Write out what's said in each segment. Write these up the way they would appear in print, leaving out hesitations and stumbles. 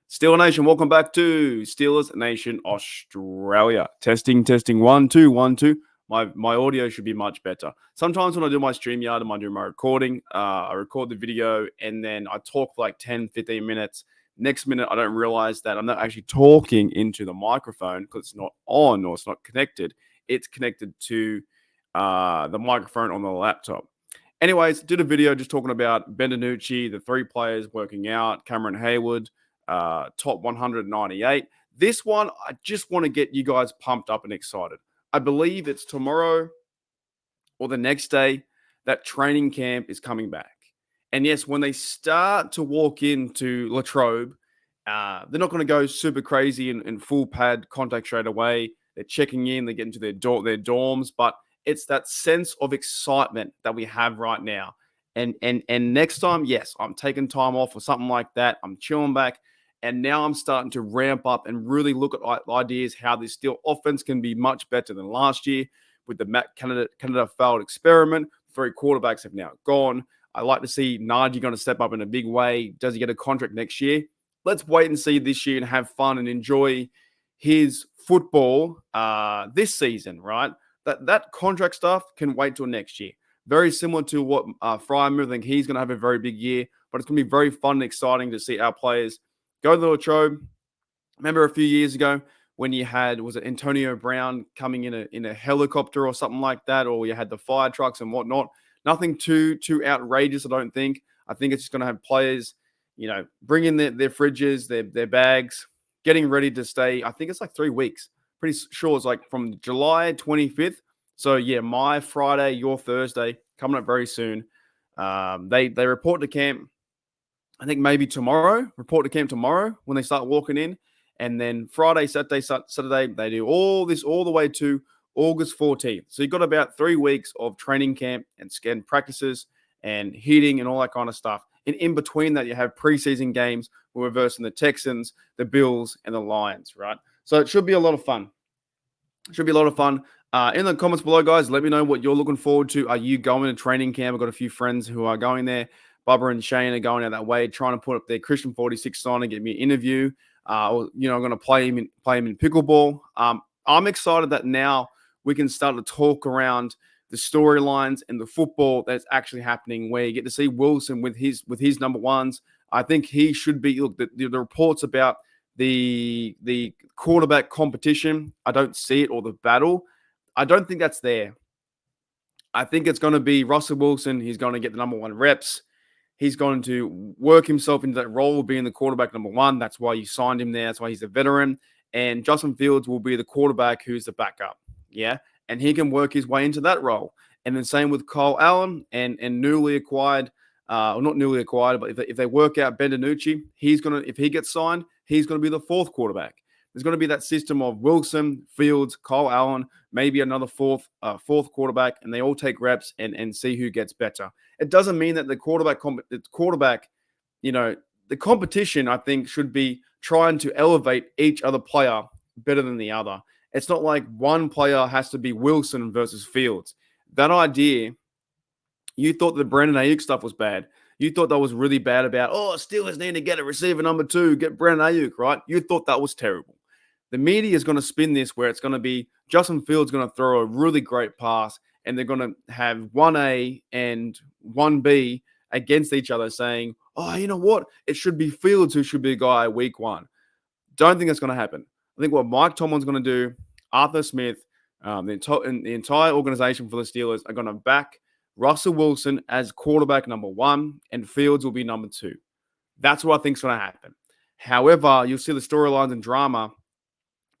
Steeler Nation, welcome back to Steelers Nation Australia. Testing, testing, 1, 2, 1, 2. My audio should be much better. Sometimes when I do my StreamYard and I do my recording, I record the video and then I talk for like 10, 15 minutes. Next minute, I don't realize that I'm not actually talking into the microphone because it's not on or it's not connected. It's connected to the microphone on the laptop. Anyways, did a video just talking about Ben DiNucci, the three players working out, Cameron Hayward, top 198. This one, I just want to get you guys pumped up and excited. I believe it's tomorrow or the next day that training camp is coming back. And yes, when they start to walk into Latrobe, they're not going to go super crazy and full pad contact straight away. They're checking in, they get into their dorms, but it's that sense of excitement that we have right now. And next time, yes, I'm taking time off or something like that. I'm chilling back. And now I'm starting to ramp up and really look at ideas how this Steel offense can be much better than last year with the Matt Canada failed experiment. 3 quarterbacks have now gone. I like to see Najee going to step up in a big way. Does he get a contract next year? Let's wait and see this year and have fun and enjoy his football this season, right? That contract stuff can wait till next year. Very similar to what Fryer, I think he's going to have a very big year, but it's going to be very fun and exciting to see our players go to the Latrobe. Remember a few years ago when you had, was it Antonio Brown coming in a helicopter or something like that, or you had the fire trucks and whatnot. Nothing too outrageous, I don't think. I think it's just going to have players, bring in their fridges, their bags, getting ready to stay. I think it's like 3 weeks. Pretty sure it's like from July 25th. So yeah, my Friday, your Thursday, coming up very soon. They report to camp. I think maybe tomorrow. Report to camp tomorrow when they start walking in, and then Friday, Saturday, they do all this all the way to August 14th. So you've got about 3 weeks of training camp and scan practices and hitting and all that kind of stuff. And in between that, you have preseason games. We're versing the Texans, the Bills, and the Lions, right? So it should be a lot of fun. Should be a lot of fun. In the comments below, guys, let me know what you're looking forward to. Are you going to training camp? I've got a few friends who are going there. Bubba and Shane are going out that way, trying to put up their Christian 46 sign and get me an interview. I'm going to play him in pickleball. I'm excited that now we can start to talk around the storylines and the football that's actually happening, where you get to see Wilson with his number ones. I think he should be. Look, the reports about the quarterback competition, I don't see it, or the battle. I don't think that's there. I think it's going to be Russell Wilson. He's going to get the number 1 reps. He's going to work himself into that role of being the quarterback number 1. That's why you signed him there. That's why he's a veteran. And Justin Fields will be the quarterback who's the backup. Yeah. And he can work his way into that role. And then same with Kyle Allen and newly acquired, or not newly acquired, but if they work out Ben DiNucci, if he gets signed, he's going to be the 4th quarterback. There's going to be that system of Wilson, Fields, Kyle Allen, maybe another fourth quarterback, and they all take reps and see who gets better. It doesn't mean that the competition, I think, should be trying to elevate each other player better than the other. It's not like one player has to be Wilson versus Fields. That idea, you thought the Brandon Ayuk stuff was bad. You thought that was really bad about, Steelers need to get a receiver number 2, get Brandon Ayuk, right? You thought that was terrible. The media is going to spin this where it's going to be Justin Fields going to throw a really great pass, and they're going to have 1A and 1B against each other saying, you know what? It should be Fields who should be a guy week 1. Don't think that's going to happen. I think what Mike Tomlin's going to do, Arthur Smith, the entire organization for the Steelers are going to back Russell Wilson as quarterback number 1, and Fields will be number 2. That's what I think is going to happen. However, you'll see the storylines and drama,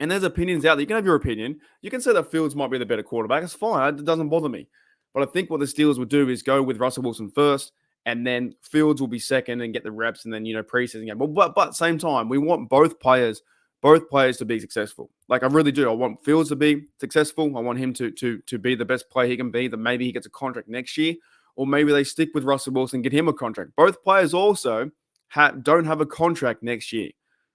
and there's opinions out there. You can have your opinion. You can say that Fields might be the better quarterback. It's fine. It doesn't bother me. But I think what the Steelers would do is go with Russell Wilson first, and then Fields will be second and get the reps, and then, preseason game. But at the same time, we want both players to be successful. Like, I really do. I want Fields to be successful. I want him to be the best player he can be, that maybe he gets a contract next year, or maybe they stick with Russell Wilson and get him a contract. Both players also don't have a contract next year,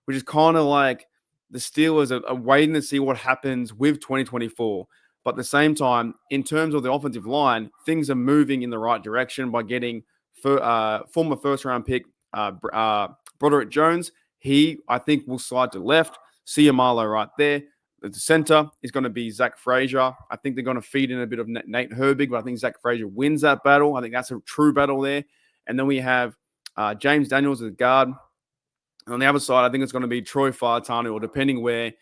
which is kind of like the Steelers are waiting to see what happens with 2024. But at the same time, in terms of the offensive line, things are moving in the right direction by getting former first-round pick Broderick Jones. I think, will slide to left. Siamalo right there. At the center is going to be Zach Frazier. I think they're going to feed in a bit of Nate Herbig, but I think Zach Frazier wins that battle. I think that's a true battle there. And then we have James Daniels as guard. On the other side, I think it's going to be Troy Faitanu, or depending where,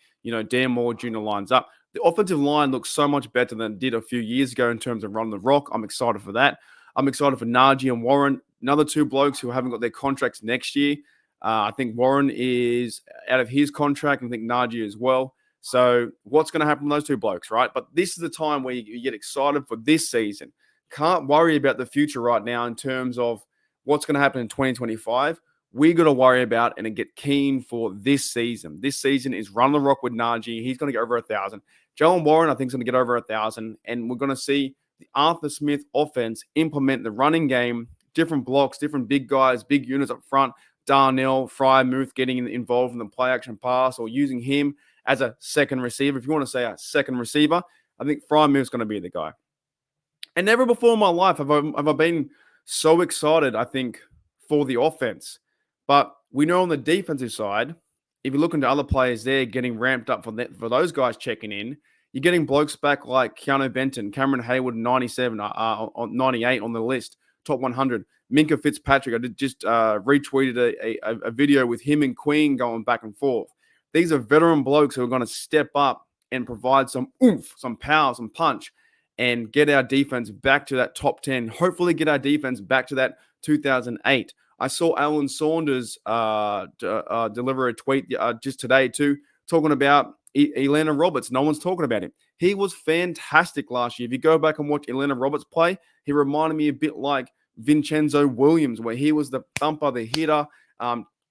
Dan Moore Jr. lines up. The offensive line looks so much better than it did a few years ago in terms of running the rock. I'm excited for that. I'm excited for Najee and Warren, another two blokes who haven't got their contracts next year. I think Warren is out of his contract. I think Najee as well. So what's going to happen with those two blokes, right? But this is the time where you get excited for this season. Can't worry about the future right now in terms of what's going to happen in 2025. We got to worry about and get keen for this season. This season is run the rock with Najee. He's going to get over 1,000. Jalen Warren, I think, is going to get over 1,000. And we're going to see the Arthur Smith offense implement the running game, different blocks, different big guys, big units up front. Darnell, Frymuth getting involved in the play action pass, or using him as a second receiver. If you want to say a second receiver, I think Frymuth's going to be the guy. And never before in my life have I been so excited, I think, for the offense. But we know on the defensive side, if you look into other players there getting ramped up for those guys checking in, you're getting blokes back like Keanu Benton, Cameron Hayward, 97, 98 on the list, top 100. Minka Fitzpatrick, I just retweeted a video with him and Queen going back and forth. These are veteran blokes who are going to step up and provide some oomph, some power, some punch, and get our defense back to that top 10. Hopefully get our defense back to that 2008. I saw Alan Saunders deliver a tweet just today too, talking about Elena Roberts. No one's talking about him. He was fantastic last year. If you go back and watch Elena Roberts play, he reminded me a bit like Vincenzo Williams, where he was the thumper, the hitter,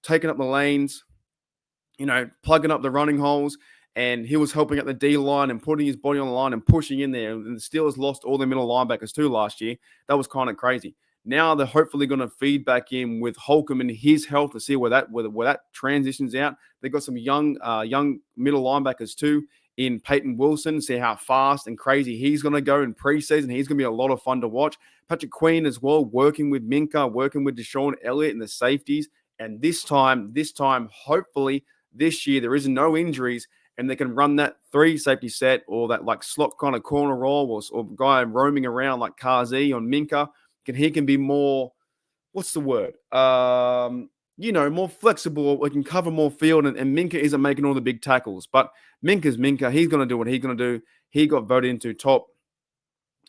taking up the lanes, plugging up the running holes, and he was helping at the D line and putting his body on the line and pushing in there. And the Steelers lost all their middle linebackers too last year. That was kind of crazy. Now they're hopefully going to feed back in with Holcomb and his health to see where that transitions out. They've got some young middle linebackers too in Peyton Wilson. See how fast and crazy he's going to go in preseason. He's going to be a lot of fun to watch. Patrick Queen as well, working with Minka, working with Deshaun Elliott and the safeties. And this time, hopefully this year there isn't no injuries, and they can run that 3 safety set, or that like slot kind of corner roll, or guy roaming around like Kazi on Minka. He can be more, what's the word? More flexible. We can cover more field, and Minka isn't making all the big tackles. But Minka's Minka. He's going to do what he's going to do. He got voted into top,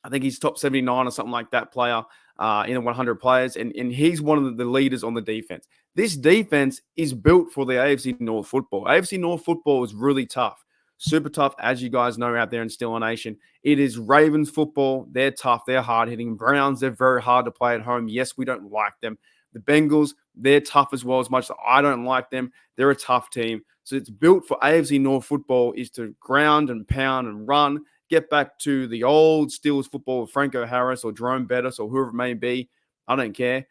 I think he's top 79 or something like that player in the 100 players. And he's one of the leaders on the defense. This defense is built for the AFC North football. AFC North football is really tough. Super tough, as you guys know out there in Steeler Nation. It is Ravens football. They're tough. They're hard-hitting. Browns, they're very hard to play at home. Yes, we don't like them. The Bengals, they're tough as well, as much as I don't like them. They're a tough team. So it's built for AFC North football is to ground and pound and run, get back to the old Steelers football with Franco Harris or Jerome Bettis or whoever it may be. I don't care.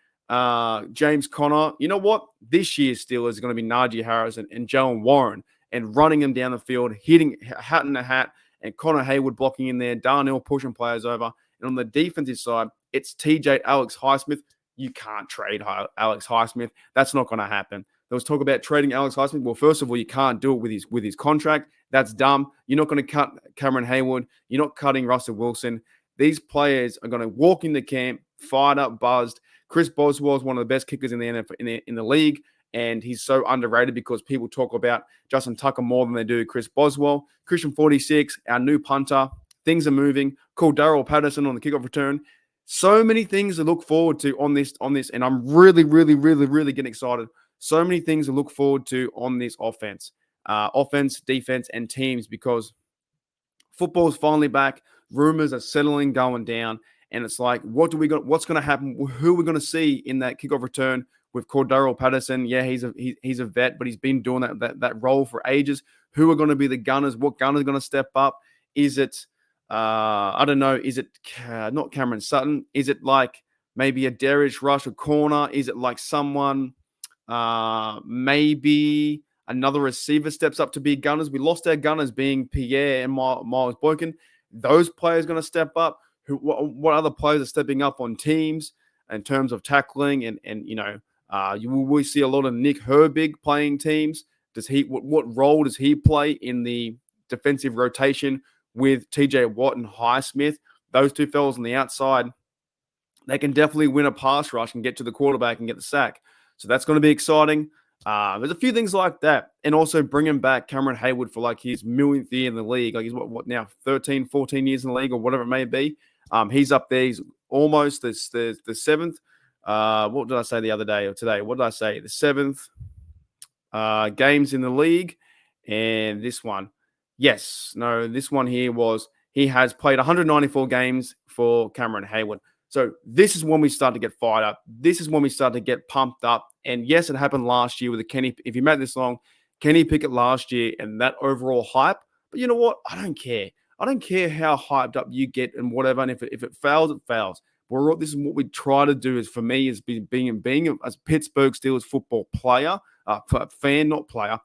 James Conner. You know what? This year's Steelers is going to be Najee Harris and Jalen Warren, and running them down the field, hitting hat in the hat, and Connor Hayward blocking in there, Darnell pushing players over. And on the defensive side, it's TJ Alex Highsmith. You can't trade Alex Highsmith. That's not going to happen. There was talk about trading Alex Highsmith. Well, first of all, you can't do it with his contract. That's dumb. You're not going to cut Cameron Hayward. You're not cutting Russell Wilson. These players are going to walk in the camp, fired up, buzzed. Chris Boswell is one of the best kickers in the NFL, in the league. And he's so underrated because people talk about Justin Tucker more than they do Chris Boswell. Christian 46, our new punter. Things are moving. Call Darrell Patterson on the kickoff return. So many things to look forward to on this. And I'm really, really, really, really getting excited. So many things to look forward to on this offense. Offense, defense, and teams, because football is finally back. Rumors are settling, going down. And it's like, what's going to happen? Who are we going to see in that kickoff return with Cordero Patterson? Yeah, he's a vet, but he's been doing that role for ages. Who are going to be the gunners? What gunner is going to step up? Is it, I don't know, is it not Cameron Sutton? Is it like maybe a Darius Rush, a corner? Is it like someone, maybe another receiver steps up to be gunners? We lost our gunners being Pierre and Miles Boykin. Those players going to step up. What other players are stepping up on teams in terms of tackling and You will see a lot of Nick Herbig playing teams. What role does he play in the defensive rotation with TJ Watt and Highsmith? Those two fellas on the outside, they can definitely win a pass rush and get to the quarterback and get the sack. So that's going to be exciting. There's a few things like that. And also bringing back Cameron Hayward for like his millionth year in the league. Like he's what now, 13, 14 years in the league or whatever it may be. He's up there. He's almost the seventh. What did I say the other day or today? What did I say? The seventh games in the league. And this one. Yes. No, this one here was he has played 194 games for Cameron Hayward. So this is when we start to get fired up. This is when we start to get pumped up. And yes, it happened last year with the Kenny. If you made this long, Kenny Pickett last year and that overall hype. But you know what? I don't care. I don't care how hyped up you get and whatever. And if it fails, it fails. This is what we try to do. Is for me is being a Pittsburgh Steelers football player, fan, not player,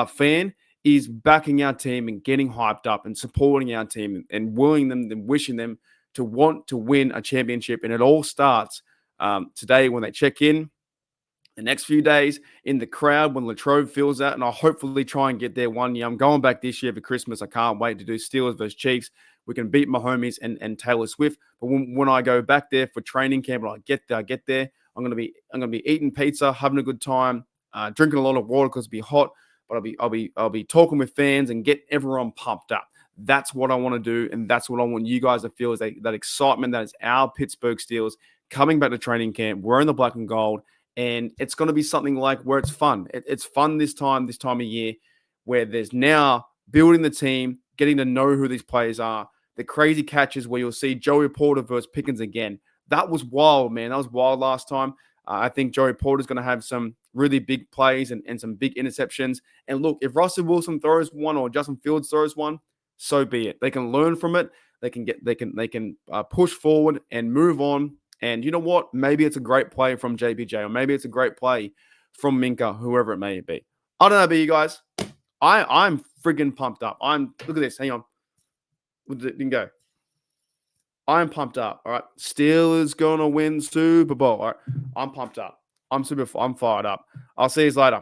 fan is backing our team and getting hyped up and supporting our team and willing them and wishing them to want to win a championship. And it all starts today when they check in, the next few days in the crowd when Latrobe fills out, and I'll hopefully try and get there one year. I'm going back this year for Christmas. I can't wait to do Steelers versus Chiefs. We can beat my homies and Taylor Swift. But when I go back there for training camp and I get there, I'm gonna be eating pizza, having a good time, drinking a lot of water because it'll be hot. But I'll be talking with fans and get everyone pumped up. That's what I want to do, and that's what I want you guys to feel is that excitement that is our Pittsburgh Steelers coming back to training camp. We're in the black and gold, and it's going to be something like where it's fun. It's fun this time of year, where there's now building the team, getting to know who these players are, the crazy catches where you'll see Joey Porter versus Pickens again. That was wild, man. That was wild last time. I think Joey Porter's going to have some really big plays and some big interceptions. And look, if Russell Wilson throws one or Justin Fields throws one, so be it. They can learn from it. They can push forward and move on. And you know what? Maybe it's a great play from JPJ, or maybe it's a great play from Minka, whoever it may be. I don't know about you guys. I'm friggin' pumped up. Look at this. Hang on. Didn't go. I'm pumped up. All right. Steelers gonna win Super Bowl. All right. I'm pumped up. I'm fired up. I'll see you later.